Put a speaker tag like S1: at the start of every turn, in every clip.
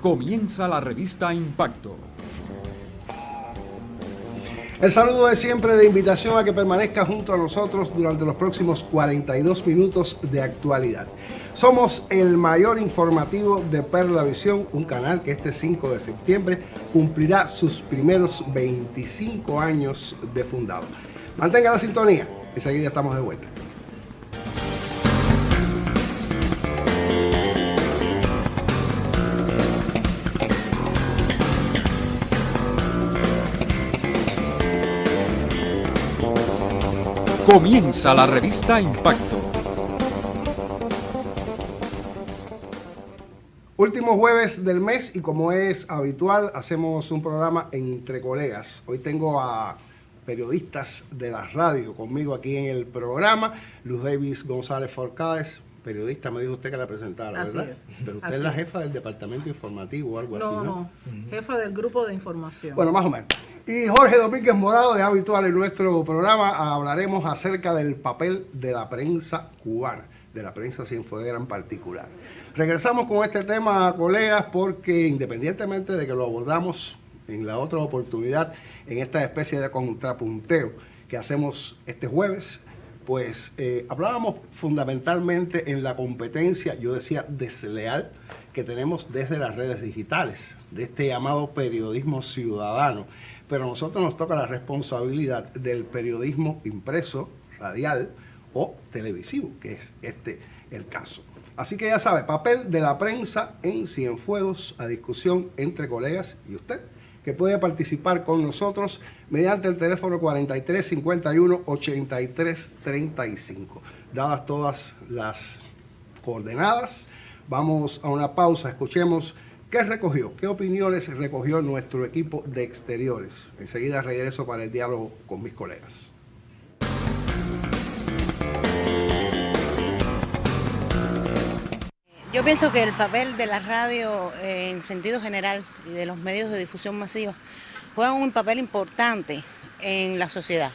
S1: Comienza la revista Impacto.
S2: El saludo de siempre de invitación a que permanezca junto a nosotros durante los próximos 42 minutos de actualidad. Somos el mayor informativo de Perla Visión, un canal que este 5 de septiembre cumplirá sus primeros 25 años de fundado. Mantenga la sintonía, enseguida estamos de vuelta.
S1: Comienza la revista Impacto.
S2: Último jueves del mes y como es habitual hacemos un programa entre colegas. Hoy tengo a periodistas de la radio conmigo aquí en el programa. Luz Davis González Forcades, periodista, me dijo usted que la presentara,
S3: así
S2: ¿verdad?
S3: Es.
S2: Pero usted
S3: así
S2: es la jefa del departamento informativo o algo así, ¿no?
S3: No, jefa del grupo de información.
S2: Bueno, más o menos. Y Jorge Domínguez Morado, es habitual en nuestro programa, hablaremos acerca del papel de la prensa cubana, de la prensa cienfueguera en particular. Regresamos con este tema, colegas, porque independientemente de que lo abordamos en la otra oportunidad, en esta especie de contrapunteo que hacemos este jueves, pues hablábamos fundamentalmente en la competencia, yo decía desleal, que tenemos desde las redes digitales, de este llamado periodismo ciudadano. Pero a nosotros nos toca la responsabilidad del periodismo impreso, radial o televisivo, que es el caso. Así que ya sabe, papel de la prensa en Cienfuegos, a discusión entre colegas y usted, que puede participar con nosotros mediante el teléfono 43 51 83 35. Dadas todas las coordenadas, vamos a una pausa, escuchemos qué recogió, qué opiniones recogió nuestro equipo de exteriores. Enseguida regreso para el diálogo con mis colegas.
S4: Yo pienso que el papel de la radio en sentido general y de los medios de difusión masiva juegan un papel importante en la sociedad.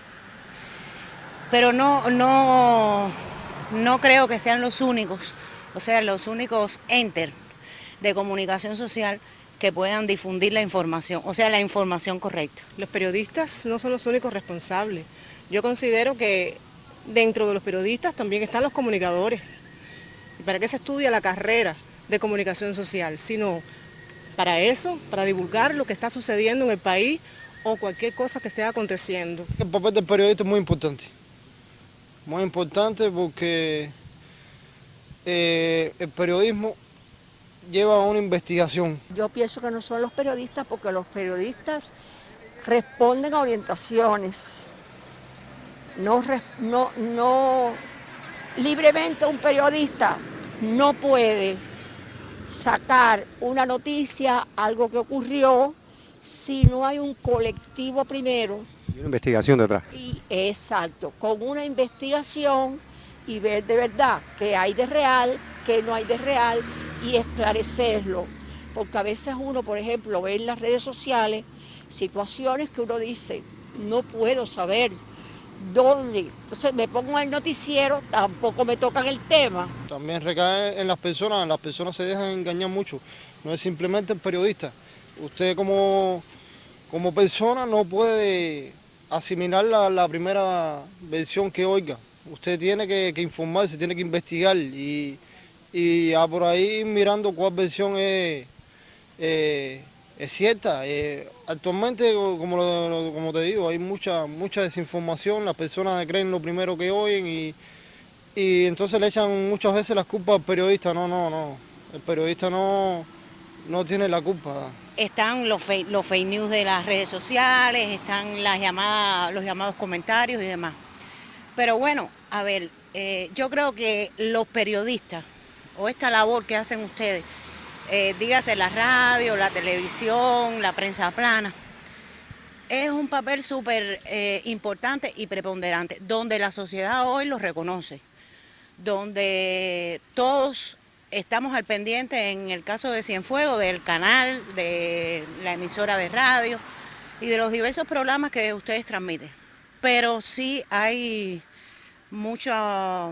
S4: Pero no creo que sean los únicos, o sea, los únicos entes de comunicación social que puedan difundir la información, o sea, la información correcta.
S5: Los periodistas no son los únicos responsables. Yo considero que dentro de los periodistas también están los comunicadores. ¿Y para qué se estudia la carrera de comunicación social? Sino para eso, para divulgar lo que está sucediendo en el país o cualquier cosa que esté aconteciendo.
S6: El papel del periodista es muy importante porque el periodismo lleva una investigación.
S7: Yo pienso que no son los periodistas porque los periodistas responden a orientaciones. No libremente un periodista no puede sacar una noticia, algo que ocurrió, si no hay un colectivo primero.
S8: Y una investigación detrás.
S7: Exacto, con una investigación y ver de verdad qué hay de real, qué no hay de real y esclarecerlo. Porque a veces uno, por ejemplo, ve en las redes sociales situaciones que uno dice, no puedo saber dónde. Entonces me pongo en el noticiero, tampoco me tocan el tema.
S6: También recae en las personas se dejan engañar mucho. No es simplemente el periodista. Usted como persona no puede asimilar la primera versión que oiga. Usted tiene que informarse, tiene que investigar y por ahí mirando cuál versión es cierta. Actualmente, como te digo, hay mucha desinformación, las personas creen lo primero que oyen y entonces le echan muchas veces las culpas al periodista. No, el periodista no tiene la culpa.
S4: Están los fake news de las redes sociales, están los llamados comentarios y demás. Pero bueno, a ver, yo creo que los periodistas, o esta labor que hacen ustedes, dígase la radio, la televisión, la prensa plana, es un papel súper importante y preponderante, donde la sociedad hoy lo reconoce, donde todos estamos al pendiente, en el caso de Cienfuegos, del canal, de la emisora de radio y de los diversos programas que ustedes transmiten. Pero sí hay mucha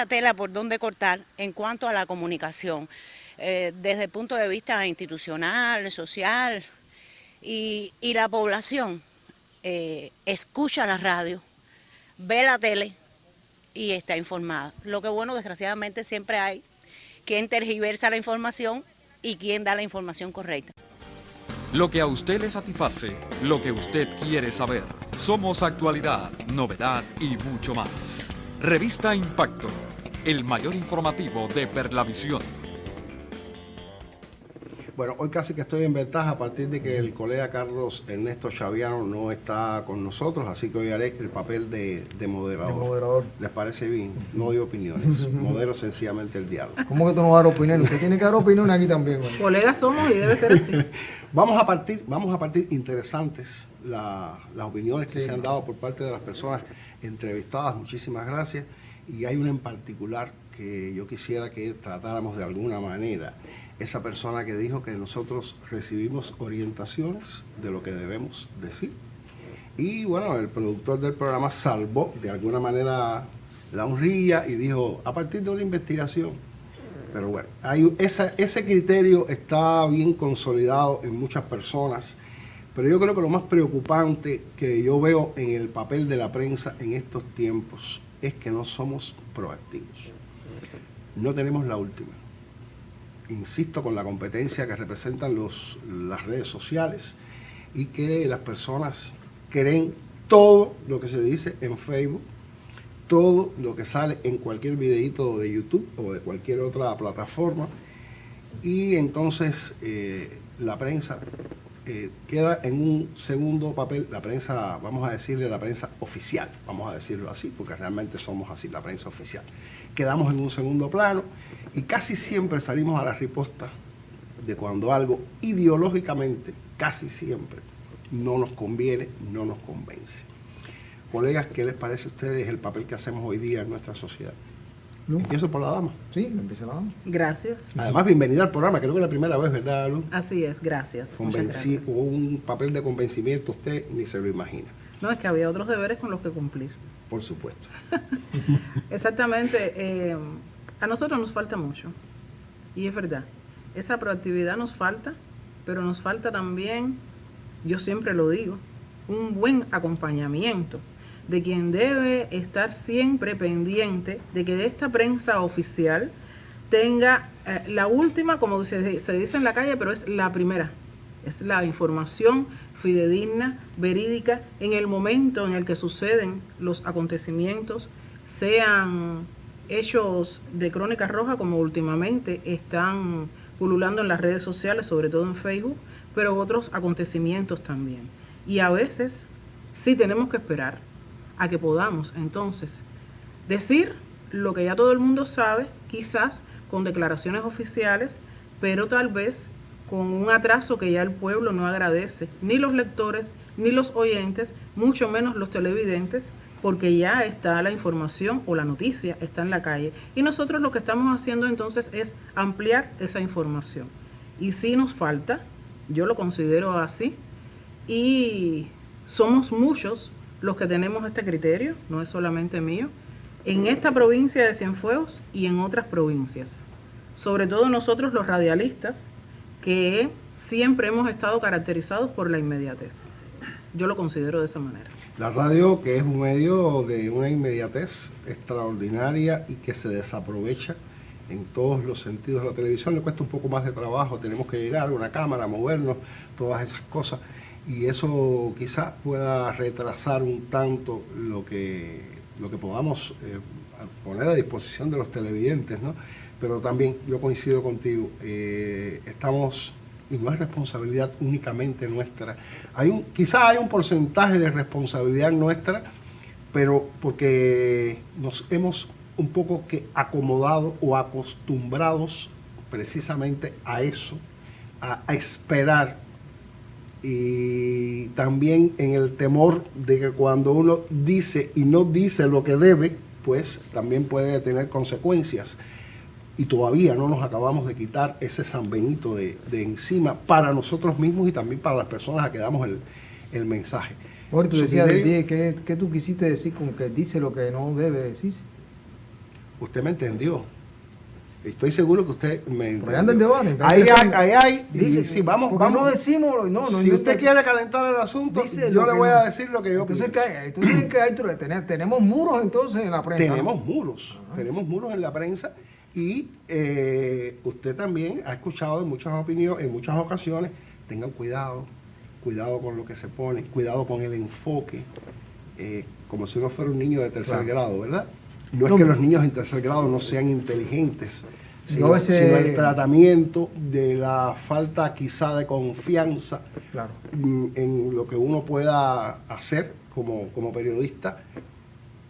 S4: tela por donde cortar en cuanto a la comunicación. desde el punto de vista institucional, social, y la población escucha la radio, ve la tele y está informada. Lo que bueno, desgraciadamente siempre hay quien tergiversa la información y quien da la información correcta.
S1: Lo que a usted le satisface, lo que usted quiere saber. Somos actualidad, novedad y mucho más. Revista Impacto, el mayor informativo de Perlavisión.
S2: Bueno, hoy casi que estoy en ventaja a partir de que el colega Carlos Ernesto Chaviano no está con nosotros, así que hoy haré el papel de moderador. ¿Les parece bien? No doy opiniones, modero sencillamente el diálogo.
S8: ¿Cómo que tú no vas a dar opinión? Usted tiene que dar opinión aquí también. ¿No?
S3: Colegas somos y debe ser así.
S2: Vamos a partir interesantes las opiniones que se han dado por parte de las personas entrevistadas. Muchísimas gracias. Y hay una en particular que yo quisiera que tratáramos de alguna manera. Esa persona que dijo que nosotros recibimos orientaciones de lo que debemos decir. Y bueno, el productor del programa salvó de alguna manera la honrilla y dijo, a partir de una investigación. Pero bueno, ese criterio está bien consolidado en muchas personas. Pero yo creo que lo más preocupante que yo veo en el papel de la prensa en estos tiempos es que no somos proactivos. No tenemos la última. Insisto, con la competencia que representan las redes sociales y que las personas creen todo lo que se dice en Facebook, todo lo que sale en cualquier videíto de YouTube o de cualquier otra plataforma, y entonces la prensa queda en un segundo papel. La prensa, vamos a decirle la prensa oficial, vamos a decirlo así, porque realmente somos así, la prensa oficial. Quedamos en un segundo plano y casi siempre salimos a la riposta de cuando algo ideológicamente, casi siempre, no nos conviene, no nos convence. Colegas, ¿qué les parece a ustedes el papel que hacemos hoy día en nuestra sociedad?
S8: Luz.
S2: Empiezo por la dama.
S8: Sí, empieza la dama.
S3: Gracias.
S2: Además, bienvenida al programa, creo que es la primera vez, ¿verdad, Luz?
S3: Así es, gracias. Muchas gracias.
S2: Hubo un papel de convencimiento, usted ni se lo imagina.
S3: No, es que había otros deberes con los que cumplir.
S2: Por supuesto.
S3: Exactamente. A nosotros nos falta mucho. Y es verdad. Esa proactividad nos falta, pero nos falta también, yo siempre lo digo, un buen acompañamiento de quien debe estar siempre pendiente de que de esta prensa oficial tenga la última, como se dice en la calle, pero es la primera. Es la información fidedigna, verídica, en el momento en el que suceden los acontecimientos, sean hechos de crónica roja, como últimamente están pululando en las redes sociales, sobre todo en Facebook, pero otros acontecimientos también. Y a veces sí tenemos que esperar a que podamos entonces decir lo que ya todo el mundo sabe, quizás con declaraciones oficiales, pero tal vez con un atraso que ya el pueblo no agradece, ni los lectores, ni los oyentes, mucho menos los televidentes, porque ya está la información o la noticia está en la calle. Y nosotros lo que estamos haciendo entonces es ampliar esa información. Y sí nos falta, yo lo considero así, y somos muchos los que tenemos este criterio, no es solamente mío, en esta provincia de Cienfuegos y en otras provincias. Sobre todo nosotros los radialistas, que siempre hemos estado caracterizados por la inmediatez. Yo lo considero de esa manera.
S2: La radio, que es un medio de una inmediatez extraordinaria y que se desaprovecha en todos los sentidos. La televisión le cuesta un poco más de trabajo, tenemos que llegar a una cámara, movernos, todas esas cosas, y eso quizás pueda retrasar un tanto lo que podamos poner a disposición de los televidentes, ¿no? Pero también yo coincido contigo, estamos, y no es responsabilidad únicamente nuestra, quizás hay un porcentaje de responsabilidad nuestra, pero porque nos hemos un poco que acomodado o acostumbrados precisamente a eso, a esperar, y también en el temor de que cuando uno dice y no dice lo que debe, pues también puede tener consecuencias. Y todavía no nos acabamos de quitar ese San Benito de encima para nosotros mismos y también para las personas a que damos el mensaje.
S8: Ahora tú decías, ¿qué tú quisiste decir con que dice lo que no debe decirse?
S2: Usted me entendió. Estoy seguro que usted me entiende.
S8: Pero anda el debate.
S2: Ahí
S8: Dice,
S2: sí, vamos.
S8: no decimos, no,
S2: si usted quiere calentar el asunto, yo le voy a decir lo que yo
S8: entonces,
S2: pienso.
S8: tenemos muros entonces en la prensa.
S2: Tenemos muros en la prensa y usted también ha escuchado en muchas opiniones, en muchas ocasiones, tengan cuidado con lo que se pone, cuidado con el enfoque, como si uno fuera un niño de tercer grado, ¿verdad? No es que los niños en tercer grado no sean inteligentes, sino el tratamiento de la falta quizá de confianza en lo que uno pueda hacer como periodista,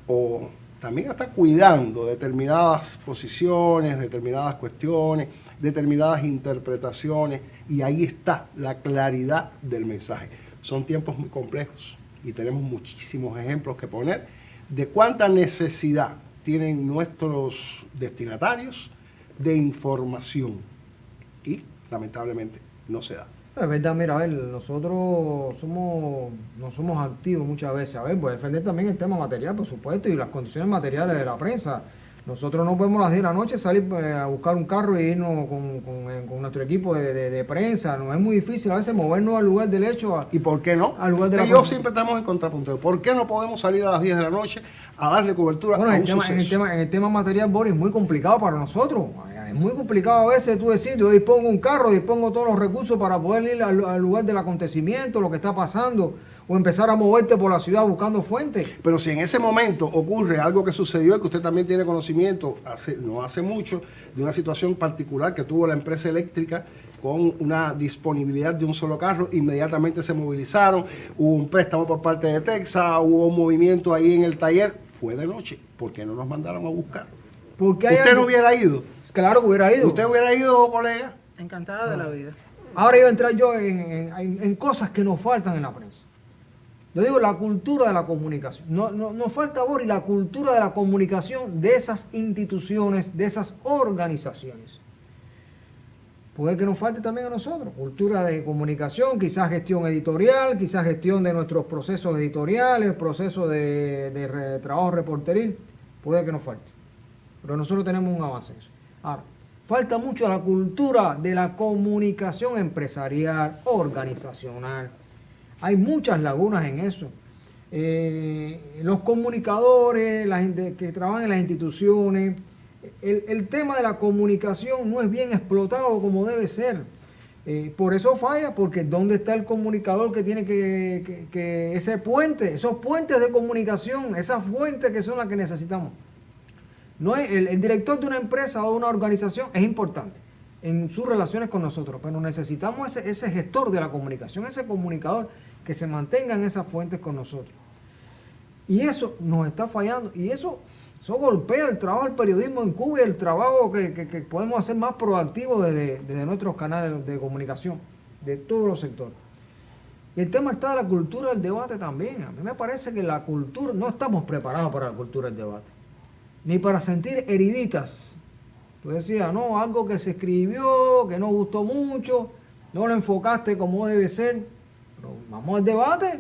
S2: o también hasta cuidando determinadas posiciones, determinadas cuestiones, determinadas interpretaciones, y ahí está la claridad del mensaje. Son tiempos muy complejos y tenemos muchísimos ejemplos que poner de cuánta necesidad tienen nuestros destinatarios de información y lamentablemente no se da.
S8: Es verdad, mira, a ver, nosotros no somos activos muchas veces, a ver, pues defender también el tema material, por supuesto, y las condiciones materiales de la prensa. Nosotros no podemos a las 10 de la noche salir a buscar un carro y irnos con nuestro equipo de prensa. Nos es muy difícil a veces movernos al lugar del hecho.
S2: ¿Y por qué no?
S8: Al lugar de la
S2: Ellos siempre estamos en contrapunto. ¿Por qué no podemos salir a las 10 de la noche a darle cobertura a un suceso?
S8: En el tema material, Boris, es muy complicado para nosotros. Es muy complicado a veces tú decir, yo dispongo un carro, dispongo todos los recursos para poder ir al lugar del acontecimiento, lo que está pasando, o empezar a moverte por la ciudad buscando fuentes.
S2: Pero si en ese momento ocurre algo que sucedió, que usted también tiene conocimiento, no hace mucho, de una situación particular que tuvo la empresa eléctrica con una disponibilidad de un solo carro, inmediatamente se movilizaron, hubo un préstamo por parte de Texas, hubo un movimiento ahí en el taller, fue de noche. ¿Por qué no nos mandaron a buscar? ¿Usted no hubiera ido?
S8: Claro que hubiera ido.
S2: ¿Usted hubiera ido, colega?
S3: Encantada de la vida.
S8: Ahora iba a entrar yo en cosas que nos faltan en la prensa. Yo digo la cultura de la comunicación. Nos falta, Boris, la cultura de la comunicación de esas instituciones, de esas organizaciones. Puede que nos falte también a nosotros. Cultura de comunicación, quizás gestión editorial, quizás gestión de nuestros procesos editoriales, procesos de trabajo reporteril. Puede que nos falte. Pero nosotros tenemos un avance en eso. Ahora, falta mucho la cultura de la comunicación empresarial, organizacional. Hay muchas lagunas en eso. Los comunicadores, la gente que trabajan en las instituciones, el tema de la comunicación no es bien explotado como debe ser. Por eso falla, porque ¿dónde está el comunicador que tiene que ese puente, esos puentes de comunicación, esas fuentes que son las que necesitamos? No es, el director de una empresa o de una organización es importante en sus relaciones con nosotros, pero necesitamos ese gestor de la comunicación, ese comunicador que se mantenga en esas fuentes con nosotros. Y eso nos está fallando, y eso golpea el trabajo del periodismo en Cuba y el trabajo que podemos hacer más proactivo desde nuestros canales de comunicación, de todos los sectores. Y el tema está de la cultura del debate también. A mí me parece que la cultura, no estamos preparados para la cultura del debate, ni para sentir heriditas. Tú decías, no, algo que se escribió, que no gustó mucho, no lo enfocaste como debe ser, pero vamos al debate,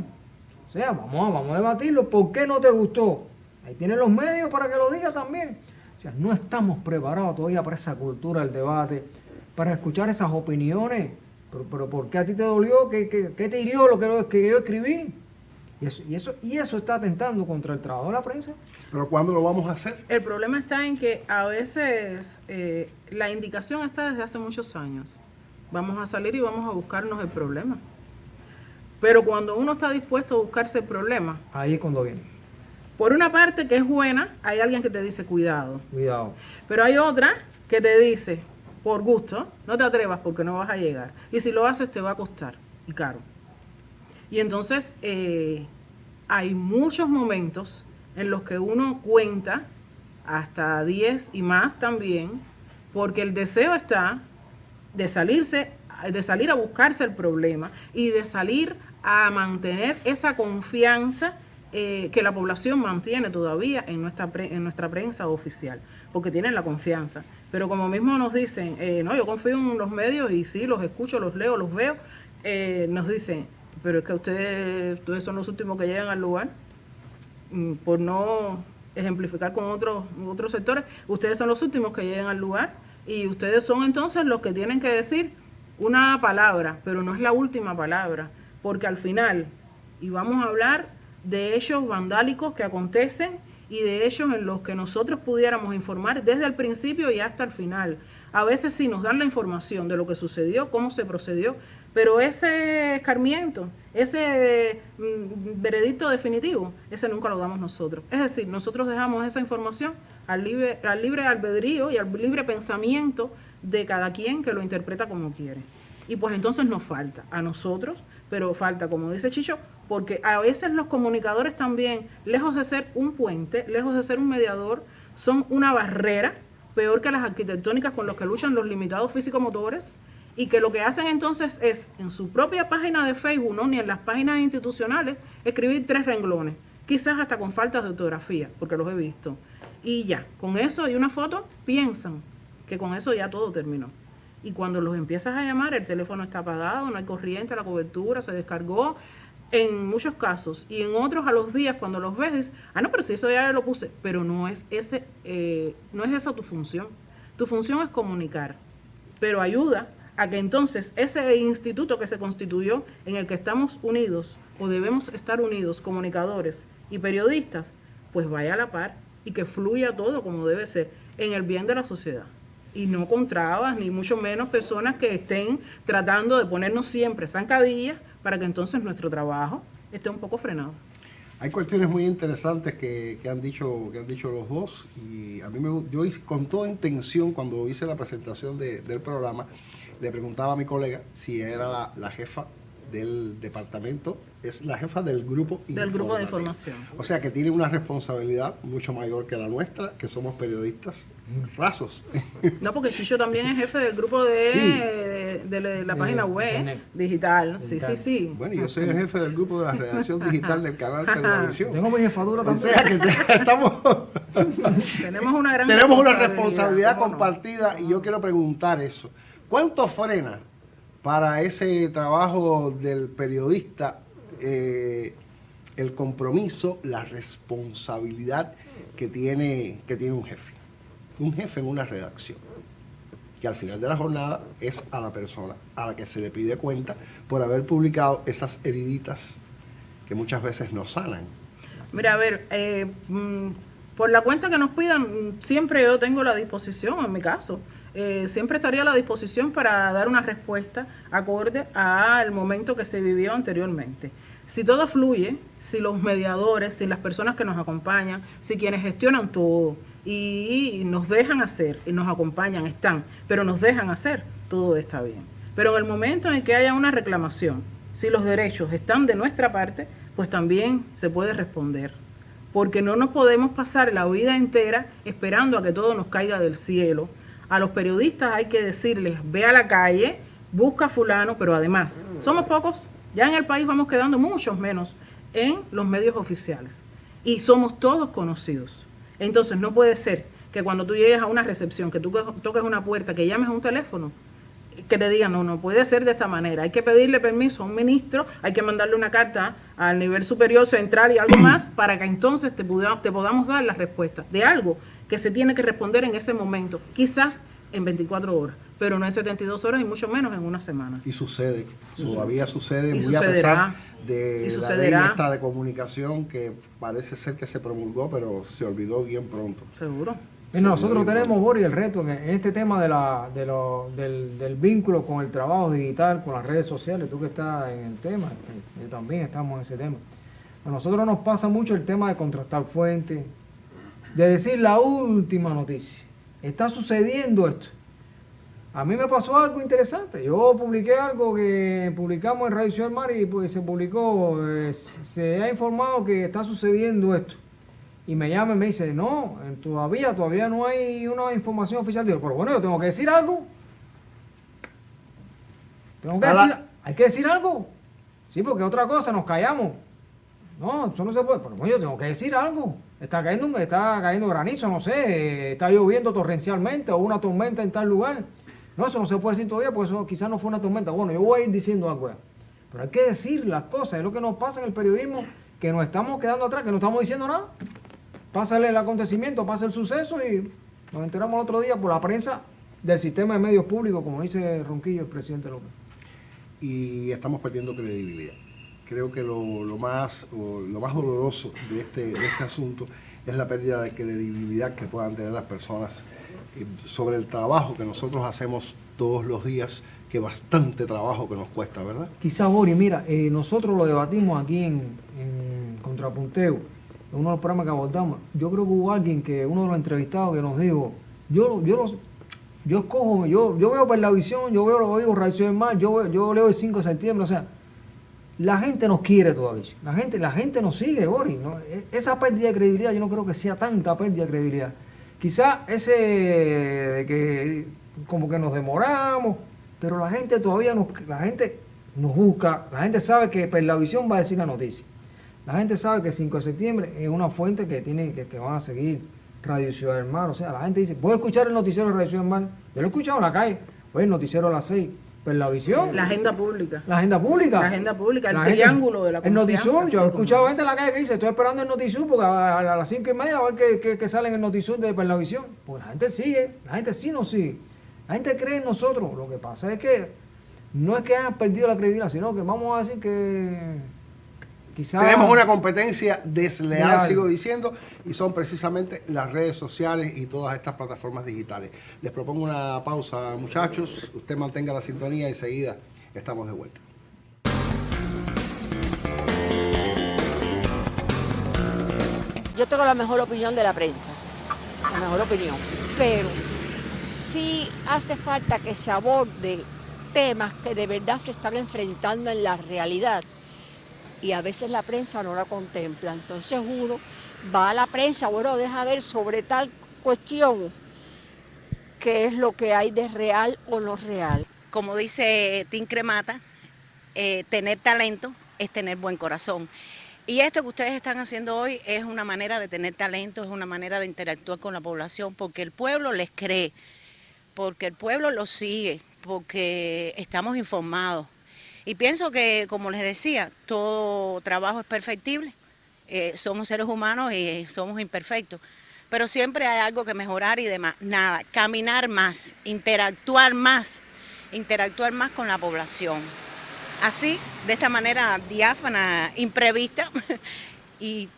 S8: o sea, vamos a debatirlo. ¿Por qué no te gustó? Ahí tienen los medios para que lo diga también. O sea, no estamos preparados todavía para esa cultura del debate, para escuchar esas opiniones. Pero ¿por qué a ti te dolió? ¿Qué te hirió lo que yo escribí? Y eso está atentando contra el trabajo de la prensa.
S2: ¿Pero cuándo lo vamos a hacer?
S3: El problema está en que a veces la indicación está desde hace muchos años. Vamos a salir y vamos a buscarnos el problema. Pero cuando uno está dispuesto a buscarse el problema,
S8: ahí es cuando viene.
S3: Por una parte que es buena, hay alguien que te dice cuidado.
S8: Cuidado.
S3: Pero hay otra que te dice, por gusto, no te atrevas porque no vas a llegar. Y si lo haces te va a costar, y caro. Y entonces hay muchos momentos en los que uno cuenta hasta 10 y más también, porque el deseo está de salir a buscarse el problema y de salir a mantener esa confianza que la población mantiene todavía en nuestra prensa oficial, porque tienen la confianza. Pero como mismo nos dicen, no, yo confío en los medios y sí, los escucho, los leo, los veo, nos dicen, pero es que ustedes son los últimos que llegan al lugar, por no ejemplificar con otros sectores, ustedes son los últimos que llegan al lugar Y ustedes son entonces los que tienen que decir una palabra, pero no es la última palabra, porque al final, y vamos a hablar de hechos vandálicos que acontecen y de hechos en los que nosotros pudiéramos informar desde el principio y hasta el final. A veces sí nos dan la información de lo que sucedió, cómo se procedió, pero ese escarmiento, ese veredicto definitivo, ese nunca lo damos nosotros. Es decir, nosotros dejamos esa información al libre albedrío y al libre pensamiento de cada quien que lo interpreta como quiere. Y pues entonces nos falta a nosotros, pero falta, como dice Chicho, porque a veces los comunicadores también, lejos de ser un puente, lejos de ser un mediador, son una barrera, peor que las arquitectónicas con las que luchan los limitados físico-motores, y que lo que hacen entonces es, en su propia página de Facebook, no ni en las páginas institucionales, escribir 3 renglones, quizás hasta con faltas de ortografía, porque los he visto. Y ya, con eso y una foto, piensan que con eso ya todo terminó. Y cuando los empiezas a llamar, el teléfono está apagado, no hay corriente, la cobertura se descargó, en muchos casos. Y en otros, a los días, cuando los ves, dices, no, pero si eso ya lo puse. Pero no es esa tu función. Tu función es comunicar. Pero ayuda a que entonces ese instituto que se constituyó, en el que estamos unidos, o debemos estar unidos, comunicadores y periodistas, pues vaya a la par y que fluya todo como debe ser, en el bien de la sociedad. Y no con trabas, ni mucho menos personas que estén tratando de ponernos siempre zancadillas para que entonces nuestro trabajo esté un poco frenado.
S2: Hay cuestiones muy interesantes que han dicho los dos, y a mí yo hice con toda intención, cuando hice la presentación del programa, le preguntaba a mi colega si era la jefa del departamento, es la jefa del grupo
S3: de información.
S2: O sea que tiene una responsabilidad mucho mayor que la nuestra, que somos periodistas rasos.
S3: No, porque Chicho también es jefe del grupo de la página web digital. Sí.
S2: Bueno, yo soy el jefe del grupo de la redacción digital del canal de televisión.
S8: Tengo mi jefadura también.
S2: O sea que estamos
S3: tenemos una gran
S2: responsabilidad compartida, y yo quiero preguntar eso. ¿Cuánto frena para ese trabajo del periodista el compromiso, la responsabilidad que tiene un jefe? Un jefe en una redacción, que al final de la jornada es a la persona a la que se le pide cuenta por haber publicado esas heriditas que muchas veces no sanan.
S3: Mira, a ver, por la cuenta que nos pidan, siempre yo tengo la disposición, en mi caso, siempre estaría a la disposición para dar una respuesta acorde al momento que se vivió anteriormente. Si todo fluye, si los mediadores, si las personas que nos acompañan, si quienes gestionan todo y nos dejan hacer y nos acompañan, pero nos dejan hacer, todo está bien. Pero en el momento en que haya una reclamación, si los derechos están de nuestra parte, pues también se puede responder. Porque no nos podemos pasar la vida entera esperando a que todo nos caiga del cielo. A los periodistas hay que decirles, ve a la calle, busca a fulano, pero además, somos pocos, ya en el país vamos quedando muchos menos en los medios oficiales. Y somos todos conocidos. Entonces no puede ser que cuando tú llegues a una recepción, que tú toques una puerta, que llames a un teléfono, que te digan, no puede ser de esta manera, hay que pedirle permiso a un ministro, hay que mandarle una carta al nivel superior, central y algo más, para que entonces te podamos dar la respuesta de algo que se tiene que responder en ese momento, quizás en 24 horas, pero no en 72 horas y mucho menos en una semana.
S2: Y sucede, todavía sucede,
S3: y
S2: muy
S3: sucederá,
S2: a pesar de la ley esta de comunicación que parece ser que se promulgó, pero se olvidó bien pronto.
S3: Seguro.
S8: Bueno, nosotros tenemos, Boris, el reto en este tema del vínculo con el trabajo digital, con las redes sociales, tú que estás en el tema, yo también estamos en ese tema. A nosotros nos pasa mucho el tema de contrastar fuentes, de decir la última noticia. Está sucediendo esto. A mí me pasó algo interesante. Yo publiqué algo que publicamos en Radio Ciudad del Mar y pues se publicó, se ha informado que está sucediendo esto. Y me llama y me dice, no, todavía no hay una información oficial. Digo, pero bueno, yo tengo que decir algo. Hay que decir algo. Sí, porque otra cosa, nos callamos. No, eso no se puede. Pero bueno, yo tengo que decir algo. Está cayendo granizo, no sé, está lloviendo torrencialmente o una tormenta en tal lugar. No, eso no se puede decir todavía porque eso quizás no fue una tormenta. Bueno, yo voy a ir diciendo algo ya. Pero hay que decir las cosas, es lo que nos pasa en el periodismo, que nos estamos quedando atrás, que no estamos diciendo nada. Pasa el acontecimiento, pasa el suceso y nos enteramos el otro día por la prensa del sistema de medios públicos, como dice Ronquillo, el presidente López.
S2: Y estamos perdiendo credibilidad. Creo que lo más doloroso de este asunto es la pérdida de credibilidad que puedan tener las personas sobre el trabajo que nosotros hacemos todos los días, que bastante trabajo que nos cuesta, ¿verdad?
S8: Quizá, Boris, mira, nosotros lo debatimos aquí en Contrapunteo, en uno de los programas que abordamos. Yo creo que hubo alguien, uno de los entrevistados, que nos dijo, yo veo por la visión, yo veo Radio Ciudad del Mar, yo leo el 5 de septiembre, o sea, la gente nos quiere todavía, la gente nos sigue, Boris, ¿no? Esa pérdida de credibilidad, yo no creo que sea tanta pérdida de credibilidad. Quizá ese de que como que nos demoramos, pero la gente todavía nos busca, la gente sabe que Perlavisión va a decir la noticia. La gente sabe que el 5 de septiembre es una fuente que van a seguir Radio Ciudad del Mar. O sea, la gente dice, voy a escuchar el noticiero de Radio Ciudad del Mar. Yo lo he escuchado en la calle, el noticiero a las 6. Perlavisión.
S3: La agenda pública.
S8: La agenda pública.
S3: La agenda pública, el triángulo de la confianza.
S8: El Notizum, yo he escuchado gente en la calle que dice, estoy esperando el Notizum porque a las 5:30 a ver qué sale en el Notizum de Perlavisión. Pues la gente sigue, la gente sí nos sigue. La gente cree en nosotros. Lo que pasa es que no es que hayan perdido la credibilidad, sino que vamos a decir que quizás
S2: tenemos una competencia desleal, sigo diciendo, y son precisamente las redes sociales y todas estas plataformas digitales. Les propongo una pausa, muchachos. Usted mantenga la sintonía y enseguida estamos de vuelta.
S7: Yo tengo la mejor opinión de la prensa, la mejor opinión, pero sí hace falta que se aborde temas que de verdad se están enfrentando en la realidad y a veces la prensa no la contempla. Entonces uno va a la prensa, bueno, deja ver sobre tal cuestión qué es lo que hay de real o no real.
S4: Como dice Tim Cremata, tener talento es tener buen corazón. Y esto que ustedes están haciendo hoy es una manera de tener talento, es una manera de interactuar con la población, porque el pueblo les cree, porque el pueblo los sigue, porque estamos informados. Y pienso que, como les decía, todo trabajo es perfectible, somos seres humanos y somos imperfectos, pero siempre hay algo que mejorar y demás. Nada, caminar más, interactuar más con la población. Así, de esta manera diáfana, imprevista, y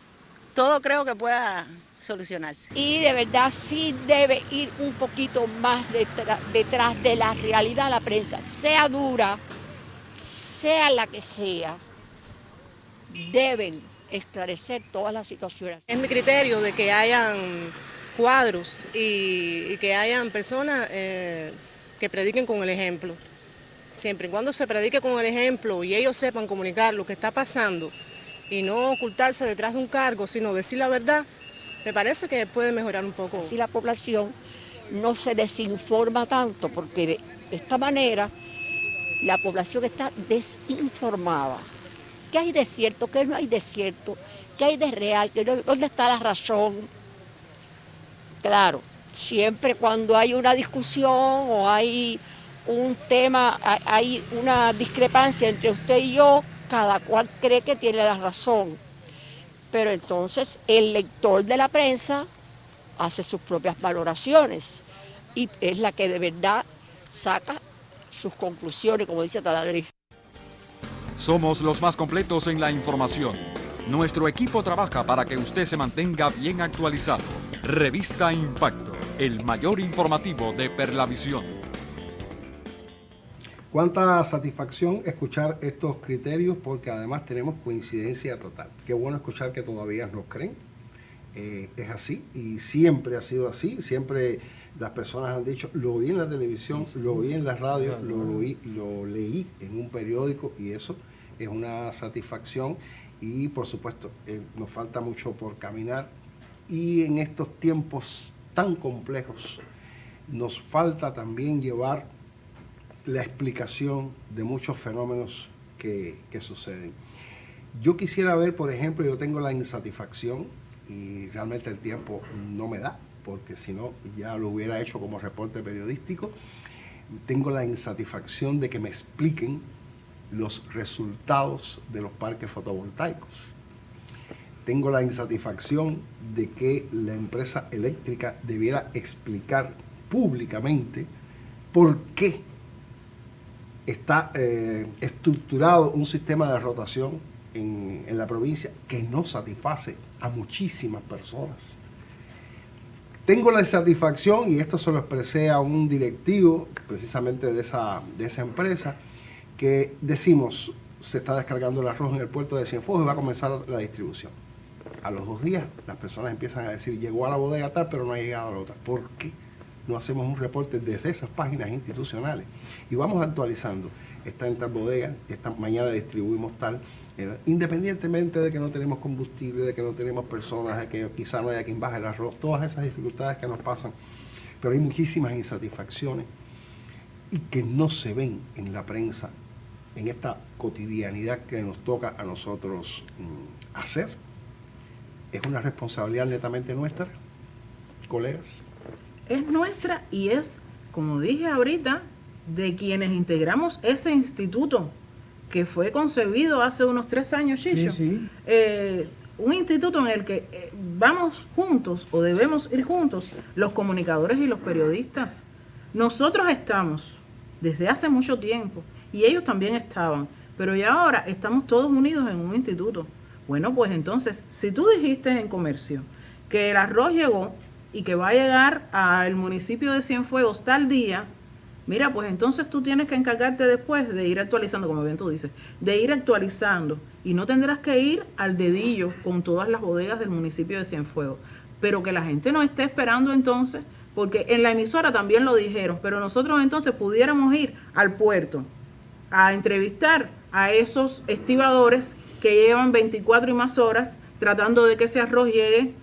S4: todo creo que pueda solucionarse.
S7: Y de verdad sí debe ir un poquito más detrás de la realidad la prensa, sea dura, sea la que sea, deben esclarecer todas las situaciones.
S5: Es mi criterio de que hayan cuadros y que hayan personas que prediquen con el ejemplo. Siempre y cuando se predique con el ejemplo y ellos sepan comunicar lo que está pasando y no ocultarse detrás de un cargo, sino decir la verdad, me parece que puede mejorar un poco.
S7: Así la población no se desinforma tanto, porque de esta manera la población está desinformada. ¿Qué hay de cierto? ¿Qué no hay de cierto? ¿Qué hay de real? ¿Dónde está la razón? Claro, siempre cuando hay una discusión o hay un tema, hay una discrepancia entre usted y yo, cada cual cree que tiene la razón. Pero entonces el lector de la prensa hace sus propias valoraciones y es la que de verdad saca sus conclusiones, como dice Taladriz.
S1: Somos los más completos en la información. Nuestro equipo trabaja para que usted se mantenga bien actualizado. Revista Impacto, el mayor informativo de Perlavisión.
S2: Cuánta satisfacción escuchar estos criterios, porque además tenemos coincidencia total. Qué bueno escuchar que todavía nos creen. Es así y siempre ha sido así. Siempre las personas han dicho, lo oí en la televisión, lo oí en la radio, lo leí en un periódico, y eso es una satisfacción. Y por supuesto nos falta mucho por caminar, y en estos tiempos tan complejos nos falta también llevar la explicación de muchos fenómenos que suceden. Yo quisiera ver, por ejemplo, yo tengo la insatisfacción, y realmente el tiempo no me da, porque si no ya lo hubiera hecho como reporte periodístico. Tengo la insatisfacción de que me expliquen los resultados de los parques fotovoltaicos. Tengo la insatisfacción de que la empresa eléctrica debiera explicar públicamente por qué está estructurado un sistema de rotación en la provincia que no satisface a muchísimas personas. Tengo la satisfacción, y esto se lo expresé a un directivo precisamente de esa empresa, que decimos, se está descargando el arroz en el puerto de Cienfuegos y va a comenzar la distribución. A los 2 días las personas empiezan a decir, llegó a la bodega tal, pero no ha llegado a la otra. ¿Por qué no hacemos un reporte desde esas páginas institucionales? Y vamos actualizando. Está en tal bodega, esta mañana distribuimos tal. Independientemente de que no tenemos combustible, de que no tenemos personas, de que quizá no haya quien baje el arroz, todas esas dificultades que nos pasan, pero hay muchísimas insatisfacciones y que no se ven en la prensa, en esta cotidianidad que nos toca a nosotros hacer. ¿Es una responsabilidad netamente nuestra, colegas?
S3: Es nuestra y es, como dije ahorita, de quienes integramos ese instituto que fue concebido hace unos 3 años, Chicho.
S8: Sí.
S3: Un instituto en el que vamos juntos o debemos ir juntos los comunicadores y los periodistas. Nosotros estamos desde hace mucho tiempo y ellos también estaban, pero ya ahora estamos todos unidos en un instituto. Bueno, pues entonces, si tú dijiste en comercio que el arroz llegó y que va a llegar al municipio de Cienfuegos tal día, mira, pues entonces tú tienes que encargarte después de ir actualizando, como bien tú dices, de ir actualizando. Y no tendrás que ir al dedillo con todas las bodegas del municipio de Cienfuegos. Pero que la gente no esté esperando entonces, porque en la emisora también lo dijeron, pero nosotros entonces pudiéramos ir al puerto a entrevistar a esos estibadores que llevan 24 y más horas tratando de que ese arroz llegue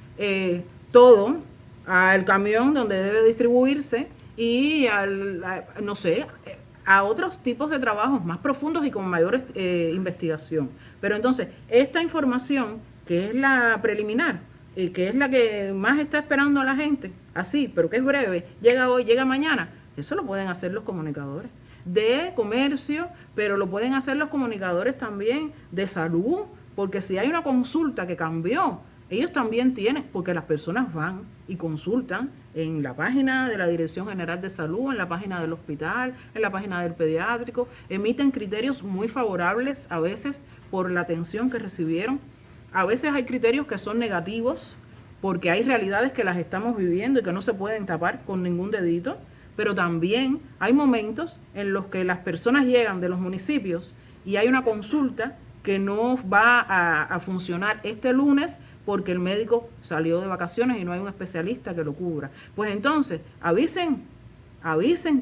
S3: todo al camión donde debe distribuirse, y a otros tipos de trabajos más profundos y con mayor investigación. Pero entonces, esta información, que es la preliminar, que es la que más está esperando a la gente, así, pero que es breve, llega hoy, llega mañana, eso lo pueden hacer los comunicadores de comercio, pero lo pueden hacer los comunicadores también de salud, porque si hay una consulta que cambió, ellos también tienen, porque las personas van y consultan en la página de la Dirección General de Salud, en la página del hospital, en la página del pediátrico, emiten criterios muy favorables a veces por la atención que recibieron. A veces hay criterios que son negativos porque hay realidades que las estamos viviendo y que no se pueden tapar con ningún dedito, pero también hay momentos en los que las personas llegan de los municipios y hay una consulta que no va a funcionar este lunes porque el médico salió de vacaciones y no hay un especialista que lo cubra. Pues entonces, avisen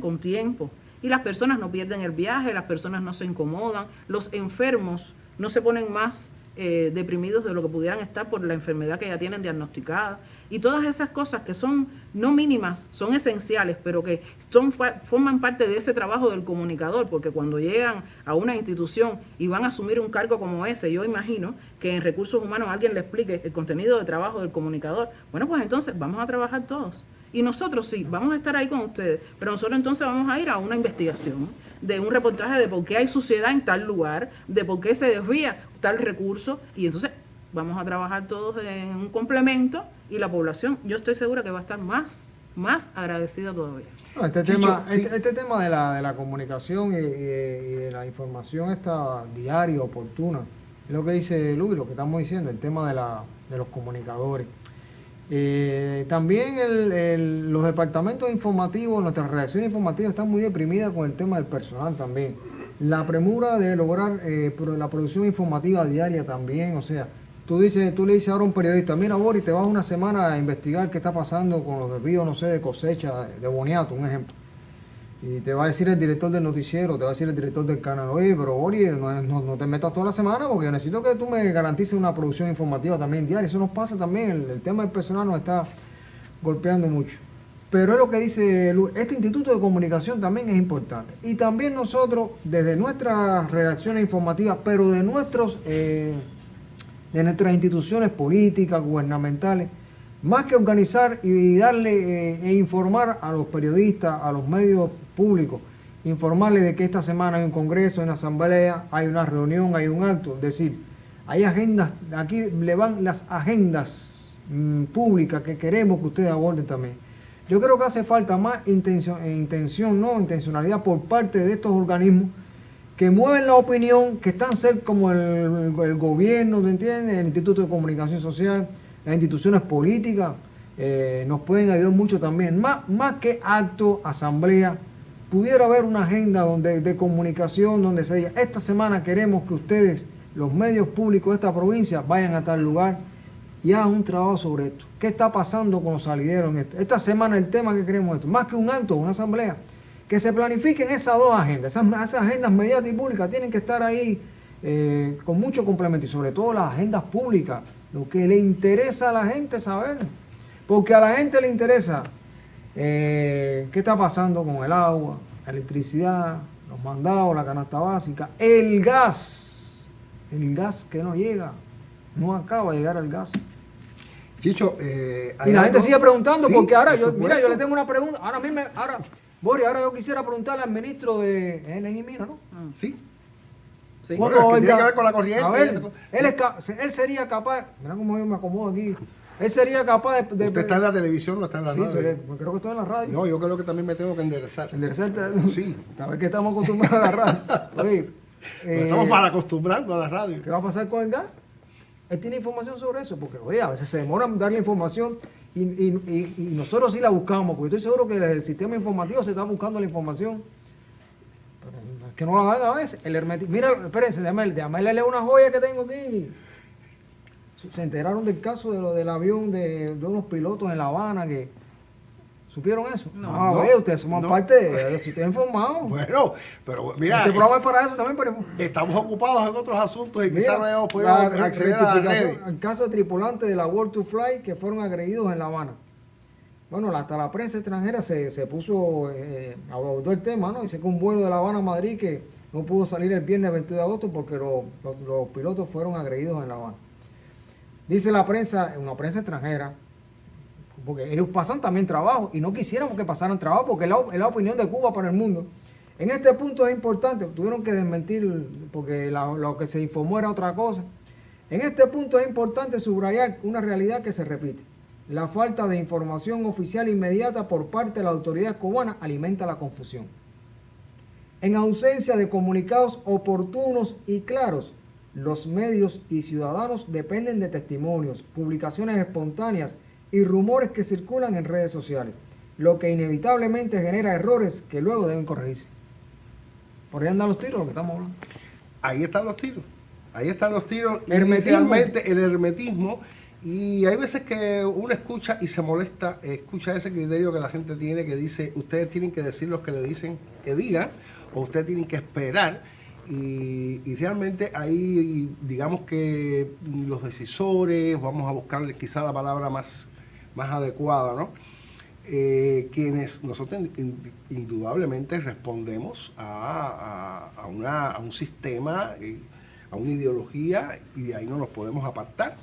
S3: con tiempo. Y las personas no pierden el viaje, las personas no se incomodan, los enfermos no se ponen más deprimidos de lo que pudieran estar por la enfermedad que ya tienen diagnosticada. Y todas esas cosas que son no mínimas, son esenciales, pero que forman parte de ese trabajo del comunicador, porque cuando llegan a una institución y van a asumir un cargo como ese, yo imagino que en recursos humanos alguien le explique el contenido de trabajo del comunicador. Bueno, pues entonces vamos a trabajar todos. Y nosotros sí, vamos a estar ahí con ustedes, pero nosotros entonces vamos a ir a una investigación de un reportaje de por qué hay suciedad en tal lugar, de por qué se desvía tal recurso, y entonces vamos a trabajar todos en un complemento, y la población, yo estoy segura que va a estar más agradecida todavía.
S8: No, este tema de la comunicación y de la información esta diaria, oportuna, es lo que dice Luis, lo que estamos diciendo, el tema de los comunicadores. También los departamentos informativos, nuestras redacciones informativas están muy deprimidas con el tema del personal también. La premura de lograr la producción informativa diaria también, o sea, tú le dices ahora a un periodista, mira Boris, te vas una semana a investigar qué está pasando con los desvíos, no sé, de cosecha, de boniato, un ejemplo. Y te va a decir el director del noticiero, te va a decir el director del canal, oye, pero Boris, no te metas toda la semana porque necesito que tú me garantices una producción informativa también diaria. Eso nos pasa también, el tema del personal nos está golpeando mucho. Pero es lo que dice Luis, este instituto de comunicación también es importante. Y también nosotros, desde nuestras redacciones informativas, pero de nuestras instituciones políticas, gubernamentales, más que organizar y darle e informar a los periodistas, a los medios públicos, informarles de que esta semana hay un congreso, hay una asamblea, hay una reunión, hay un acto, es decir, hay agendas, aquí le van las agendas públicas que queremos que ustedes aborden también. Yo creo que hace falta más intencionalidad por parte de estos organismos que mueven la opinión, que están cerca como el gobierno, ¿te entiendes? El Instituto de Comunicación Social, las instituciones políticas, nos pueden ayudar mucho también. Más que acto, asamblea, pudiera haber una agenda de comunicación donde se diga, esta semana queremos que ustedes, los medios públicos de esta provincia, vayan a tal lugar y hagan un trabajo sobre esto. ¿Qué está pasando con los salideros en esto? Esta semana el tema que queremos esto, más que un acto, una asamblea, que se planifiquen esas dos agendas. Esas agendas mediáticas y públicas tienen que estar ahí con mucho complemento, y sobre todo las agendas públicas, lo que le interesa a la gente saber, porque a la gente le interesa qué está pasando con el agua, la electricidad, los mandados, la canasta básica, el gas que no llega, no acaba de llegar el gas.
S2: Chicho,
S8: y la gente sigue preguntando, sí, porque ahora yo le tengo una pregunta, Boris, ahora yo quisiera preguntarle al ministro de Energía y Minas, ¿no?
S2: Sí.
S8: Sí.
S2: Bueno, que tiene que ver con la corriente.
S8: A ver, él sería capaz, mira cómo yo me acomodo aquí, él sería capaz de...
S2: ¿Usted está en la televisión o no está en la radio?
S8: Sí, creo que estoy en la radio.
S2: No, yo creo que también me tengo que enderezar.
S8: Sí. A ver que estamos acostumbrados a la radio. Oye,
S2: estamos mal acostumbrando a la radio.
S8: ¿Qué va a pasar con el gas? Él tiene información sobre eso, porque oye, a veces se demora en darle información y nosotros sí la buscamos, porque estoy seguro que el sistema informativo se está buscando la información. Pero es que no la dan a veces. El hermetismo. Mira, espérense, déjame leer una joya que tengo aquí. Se enteraron del caso del avión de unos pilotos en La Habana que... ¿Supieron eso? No, ustedes somos parte de... Si ustedes informados.
S2: Bueno, pero mira...
S8: Este programa es para eso también, pero...
S2: Estamos ocupados en otros asuntos y quizás no hemos podido acceder a la red.
S8: El caso de tripulantes de la World to Fly que fueron agredidos en La Habana. Bueno, hasta la prensa extranjera se puso... abordó el tema, ¿no? Dice que un vuelo de La Habana a Madrid que no pudo salir el viernes 22 de agosto porque los pilotos fueron agredidos en La Habana. Dice la prensa, una prensa extranjera, porque ellos pasan también trabajo y no quisiéramos que pasaran trabajo porque es la opinión de Cuba para el mundo. En este punto es importante, tuvieron que desmentir porque lo que se informó era otra cosa. En este punto es importante subrayar una realidad que se repite. La falta de información oficial inmediata por parte de la autoridad cubana alimenta la confusión. En ausencia de comunicados oportunos y claros, los medios y ciudadanos dependen de testimonios, publicaciones espontáneas y rumores que circulan en redes sociales, lo que inevitablemente genera errores que luego deben corregirse. Por ahí andan los tiros, lo que estamos hablando.
S2: Ahí están los tiros. Ahí están los tiros.
S8: Hermetismo.
S2: Y realmente el hermetismo. Y hay veces que uno escucha y se molesta, escucha ese criterio que la gente tiene que dice, ustedes tienen que decir lo que le dicen que digan, o ustedes tienen que esperar. Y realmente ahí, digamos que los decisores, vamos a buscarle quizá la palabra más adecuada, ¿no? Quienes nosotros indudablemente respondemos a un sistema, a una ideología, y de ahí no nos podemos apartar.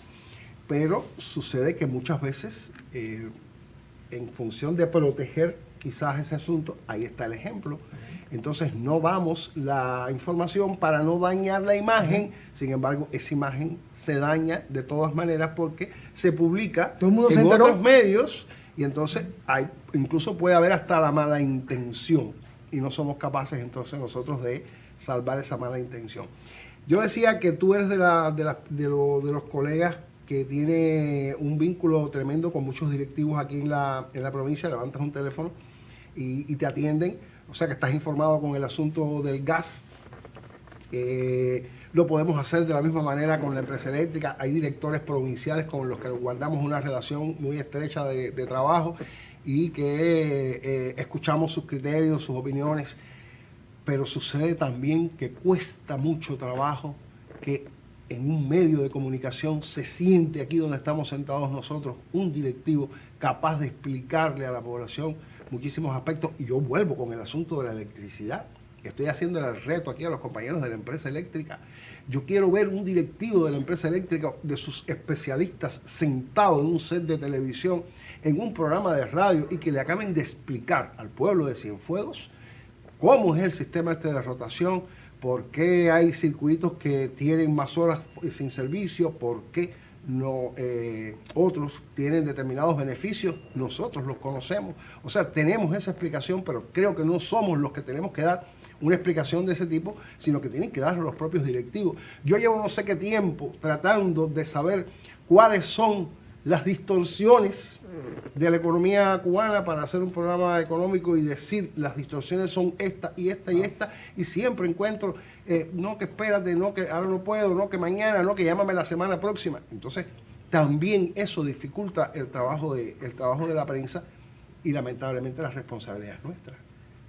S2: Pero sucede que muchas veces, en función de proteger quizás ese asunto, ahí está el ejemplo. Entonces no damos la información para no dañar la imagen, sin embargo esa imagen se daña de todas maneras porque se publica en otros medios y entonces incluso puede haber hasta la mala intención y no somos capaces entonces nosotros de salvar esa mala intención. Yo decía que tú eres de los colegas que tiene un vínculo tremendo con muchos directivos aquí en la provincia, levantas un teléfono y te atienden. O sea que estás informado con el asunto del gas. Lo podemos hacer de la misma manera con la empresa eléctrica. Hay directores provinciales con los que guardamos una relación muy estrecha de trabajo y que escuchamos sus criterios, sus opiniones. Pero sucede también que cuesta mucho trabajo que en un medio de comunicación se siente aquí donde estamos sentados nosotros un directivo capaz de explicarle a la población muchísimos aspectos, y yo vuelvo con el asunto de la electricidad. Estoy haciendo el reto aquí a los compañeros de la empresa eléctrica. Yo quiero ver un directivo de la empresa eléctrica, de sus especialistas, sentado en un set de televisión, en un programa de radio, y que le acaben de explicar al pueblo de Cienfuegos cómo es el sistema de rotación, por qué hay circuitos que tienen más horas sin servicio, por qué no, otros tienen determinados beneficios, nosotros los conocemos. O sea, tenemos esa explicación, pero creo que no somos los que tenemos que dar una explicación de ese tipo, sino que tienen que darlo los propios directivos. Yo llevo no sé qué tiempo tratando de saber cuáles son las distorsiones de la economía cubana para hacer un programa económico y decir las distorsiones son esta y esta y esta, y siempre encuentro, no que espérate, no que ahora no puedo, no que mañana, no que llámame la semana próxima. Entonces también eso dificulta el trabajo de la prensa y lamentablemente la responsabilidad es nuestra,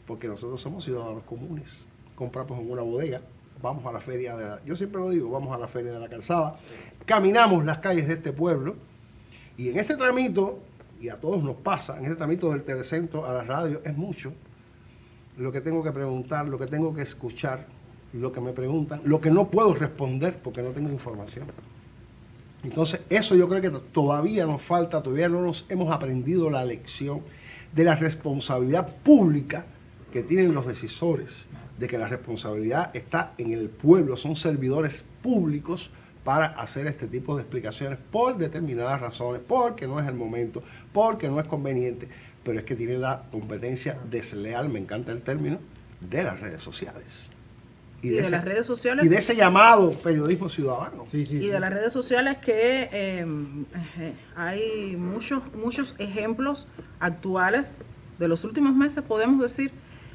S2: porque nosotros somos ciudadanos comunes, compramos en una bodega, vamos a la feria yo siempre lo digo, vamos a la feria de la calzada, caminamos las calles de este pueblo, y en este tramito, y a todos nos pasa, en este tramito del telecentro a la radio, es mucho lo que tengo que preguntar, lo que tengo que escuchar, lo que me preguntan, lo que no puedo responder porque no tengo información. Entonces, eso yo creo que todavía nos falta, todavía no nos hemos aprendido la lección de la responsabilidad pública que tienen los decisores, de que la responsabilidad está en el pueblo, son servidores públicos para hacer este tipo de explicaciones por determinadas razones, porque no es el momento, porque no es conveniente, pero es que tiene la competencia desleal, me encanta el término, de las redes sociales.
S3: Y de las redes sociales.
S2: Y de ese llamado periodismo ciudadano.
S3: Y de las redes sociales que hay muchos ejemplos actuales de los últimos meses, podemos decir,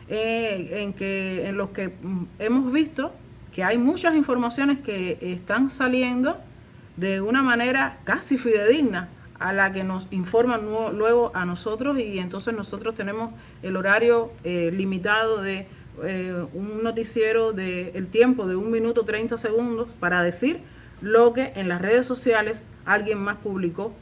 S3: en los que hemos visto que hay muchas informaciones que están saliendo de una manera casi fidedigna a la que nos informan luego a nosotros, y entonces nosotros tenemos el horario limitado de un noticiero del tiempo de 1 minuto 30 segundos para decir lo que en las redes sociales alguien más publicó,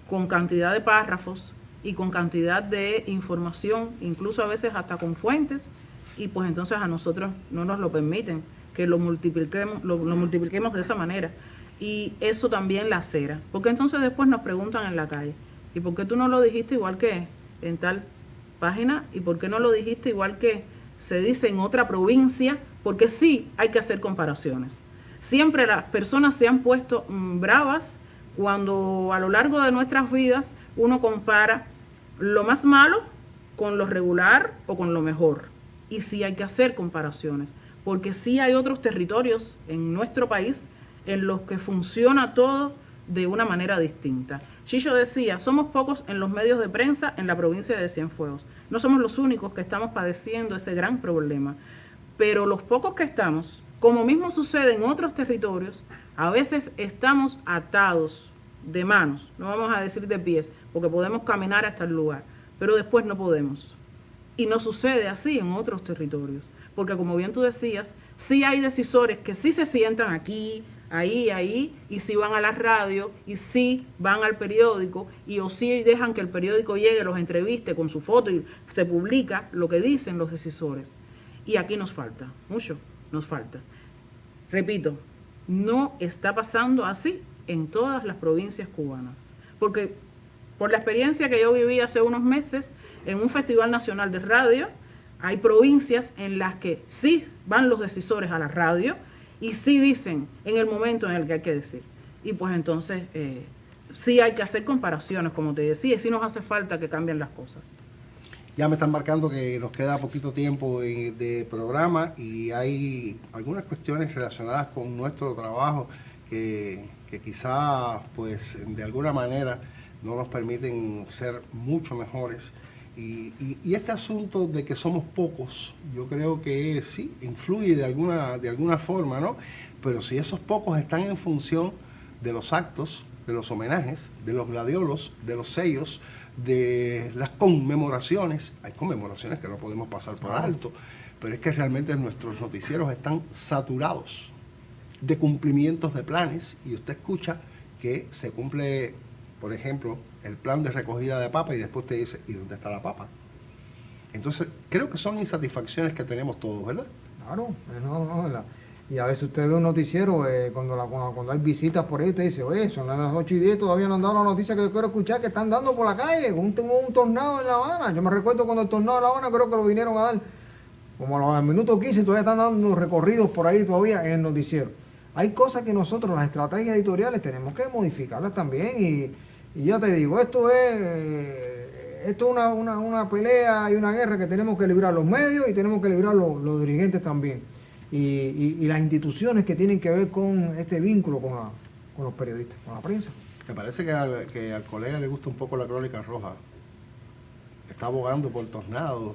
S3: con cantidad de párrafos y con cantidad de información, incluso a veces hasta con fuentes, y pues entonces a nosotros no nos lo permiten que lo multipliquemos de esa manera, y eso también lacera, porque entonces después nos preguntan en la calle, ¿y por qué tú no lo dijiste igual que en tal página? ¿Y por qué no lo dijiste igual que se dice en otra provincia? Porque sí hay que hacer comparaciones. Siempre las personas se han puesto bravas cuando a lo largo de nuestras vidas uno compara lo más malo con lo regular o con lo mejor, y sí hay que hacer comparaciones, porque sí hay otros territorios en nuestro país en los que funciona todo de una manera distinta. Chicho decía, somos pocos en los medios de prensa en la provincia de Cienfuegos. No somos los únicos que estamos padeciendo ese gran problema, pero los pocos que estamos, como mismo sucede en otros territorios, a veces estamos atados de manos, no vamos a decir de pies, porque podemos caminar hasta el lugar, pero después no podemos. Y no sucede así en otros territorios, porque como bien tú decías, sí hay decisores que sí se sientan aquí, ahí, y sí van a la radio, y sí van al periódico, o sí dejan que el periódico llegue, los entreviste con su foto y se publica lo que dicen los decisores. Y aquí nos falta, mucho nos falta. Repito, no está pasando así en todas las provincias cubanas, porque por la experiencia que yo viví hace unos meses en un Festival Nacional de Radio, hay provincias en las que sí van los decisores a la radio y sí dicen en el momento en el que hay que decir. Y pues entonces sí hay que hacer comparaciones, como te decía, y sí nos hace falta que cambien las cosas.
S2: Ya me están marcando que nos queda poquito tiempo de programa, y hay algunas cuestiones relacionadas con nuestro trabajo que quizá pues de alguna manera no nos permiten ser mucho mejores. Y este asunto de que somos pocos, yo creo que sí, influye de alguna forma, ¿no? Pero si esos pocos están en función de los actos, de los homenajes, de los gladiolos, de los sellos, de las conmemoraciones, hay conmemoraciones que no podemos pasar por alto, pero es que realmente nuestros noticieros están saturados de cumplimientos de planes, y usted escucha que se cumple, por ejemplo, el plan de recogida de papa, y después te dice, ¿y dónde está la papa? Entonces, creo que son insatisfacciones que tenemos todos, ¿verdad?
S8: Claro, y a veces usted ve un noticiero, cuando hay visitas por ahí, usted dice, oye, son las 8:10, todavía no han dado la noticia que yo quiero escuchar, que están dando por la calle, un tornado en La Habana. Yo me recuerdo cuando el tornado en La Habana, creo que lo vinieron a dar como a los minutos 15, todavía están dando recorridos por ahí todavía en el noticiero. hay cosas que nosotros, las estrategias editoriales, tenemos que modificarlas también. Y ya te digo, esto es una pelea y una guerra que tenemos que librar los medios y tenemos que librar los dirigentes también. Y las instituciones que tienen que ver con este vínculo con los periodistas, con la prensa.
S2: Me parece que al colega le gusta un poco la crónica roja. Está abogando por tornados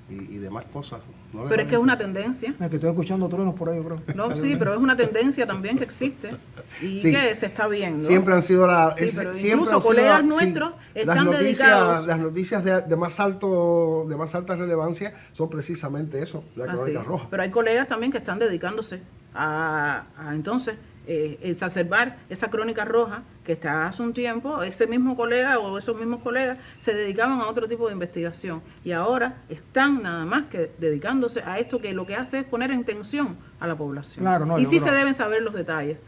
S2: y demás cosas. ¿No?
S3: Pero es que es una tendencia.
S8: Es que estoy escuchando truenos por ahí, yo creo.
S3: No, sí, pero es una tendencia también que existe y
S2: sí,
S3: que se está viendo.
S2: Siempre han sido
S3: Sí, pero incluso colegas nuestros están dedicados.
S2: Las noticias de más alta relevancia son precisamente eso, la crónica roja.
S3: Pero hay colegas también que están dedicándose a entonces exacerbar esa crónica roja que está hace un tiempo. Ese mismo colega o esos mismos colegas se dedicaban a otro tipo de investigación y ahora están nada más que dedicándose a esto que lo que hace es poner en tensión a la población.
S8: Claro, no,
S3: y sí se deben saber los detalles,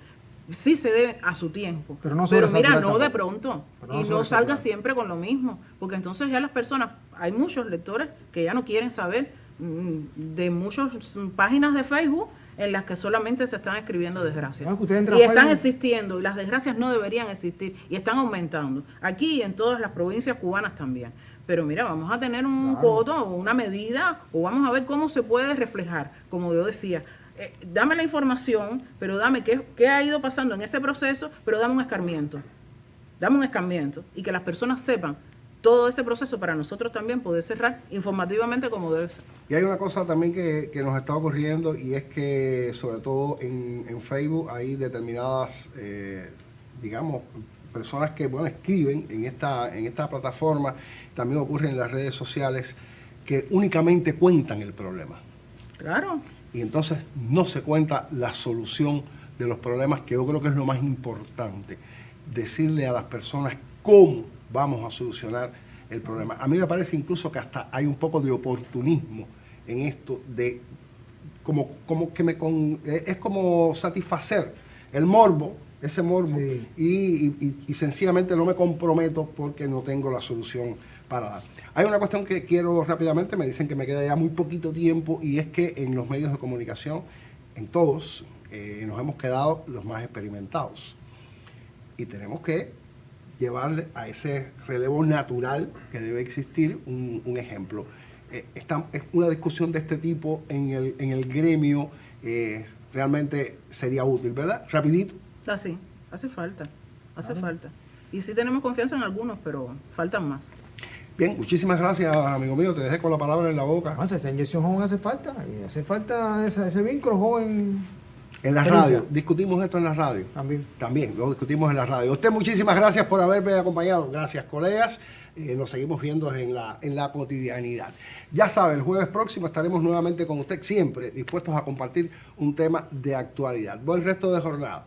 S3: sí se deben a su tiempo, pero mira, no de pronto, y no salga siempre con lo mismo, porque entonces ya las personas, hay muchos lectores que ya no quieren saber de muchas páginas de Facebook en las que solamente se están escribiendo desgracias. Y están existiendo, y las desgracias no deberían existir, y están aumentando. Aquí y en todas las provincias cubanas también. Pero mira, vamos a tener un coto o una medida, o vamos a ver cómo se puede reflejar, como yo decía. Dame la información, pero dame qué ha ido pasando en ese proceso, pero dame un escarmiento. Dame un escarmiento, y que las personas sepan todo ese proceso para nosotros también poder cerrar informativamente como debe ser.
S2: Y hay una cosa también que nos está ocurriendo, y es que sobre todo en Facebook hay determinadas, digamos, personas que escriben en esta plataforma, también ocurre en las redes sociales, que únicamente cuentan el problema.
S3: Claro.
S2: Y entonces no se cuenta la solución de los problemas, que yo creo que es lo más importante, decirle a las personas cómo vamos a solucionar el problema. A mí me parece incluso que hasta hay un poco de oportunismo en esto, de es como satisfacer el morbo, ese morbo, sí. y sencillamente no me comprometo porque no tengo la solución para dar. Hay una cuestión que quiero rápidamente, me dicen que me queda ya muy poquito tiempo, y es que en los medios de comunicación, en todos, nos hemos quedado los más experimentados. Y tenemos que llevarle a ese relevo natural que debe existir un ejemplo. Es una discusión de este tipo en el gremio realmente sería útil, ¿verdad? Rapidito.
S3: Así, hace falta. Y sí tenemos confianza en algunos, pero faltan más.
S2: Bien, muchísimas gracias, amigo mío. Te dejé con la palabra en la boca.
S8: Esa inyección joven hace falta. Y hace falta ese vínculo joven.
S2: En la radio, discutimos esto en la radio. También lo discutimos en la radio. Usted, muchísimas gracias por haberme acompañado. Gracias, colegas. Nos seguimos viendo en la cotidianidad. Ya sabe, el jueves próximo estaremos nuevamente con usted, siempre dispuestos a compartir un tema de actualidad. Buen resto de jornada.